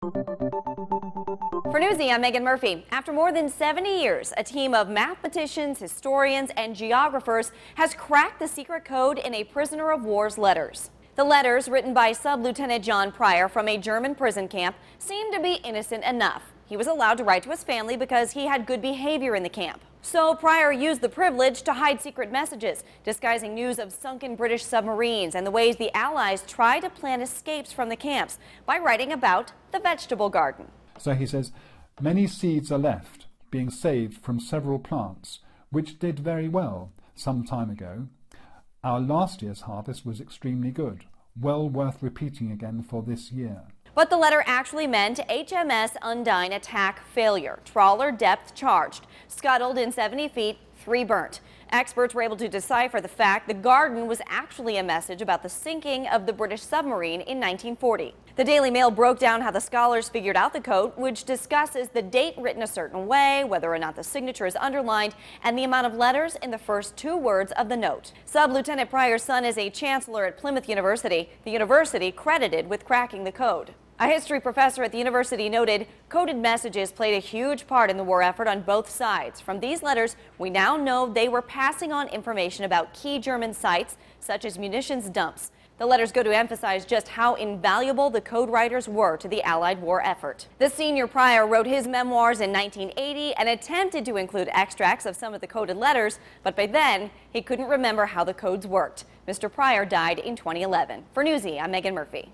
For Newsy, I'm Megan Murphy. After more than 70 years, a team of mathematicians, historians, and geographers has cracked the secret code in a prisoner of war's letters. The letters, written by Sub-Lieutenant John Pryor from a German prison camp, seem to be innocent enough. He was allowed to write to his family because he had good behavior in the camp. So Pryor used the privilege to hide secret messages, disguising news of sunken British submarines and the ways the Allies tried to plan escapes from the camps by writing about the vegetable garden. So he says, many seeds are left, being saved from several plants, which did very well some time ago. Our last year's harvest was extremely good, well worth repeating again for this year. But the letter actually meant HMS Undine attack failure, trawler depth charged, scuttled in 70 feet, 3 burnt. Experts were able to decipher the fact the garden was actually a message about the sinking of the British submarine in 1940. The Daily Mail broke down how the scholars figured out the code, which discusses the date written a certain way, whether or not the signature is underlined, and the amount of letters in the first 2 words of the note. Sub-Lieutenant Pryor's son is a chancellor at Plymouth University, the university credited with cracking the code. A history professor at the university noted coded messages played a huge part in the war effort on both sides. From these letters, we now know they were passing on information about key German sites, such as munitions dumps. The letters go to emphasize just how invaluable the code writers were to the Allied war effort. The senior Pryor wrote his memoirs in 1980 and attempted to include extracts of some of the coded letters, but by then, he couldn't remember how the codes worked. Mr. Pryor died in 2011. For Newsy, I'm Megan Murphy.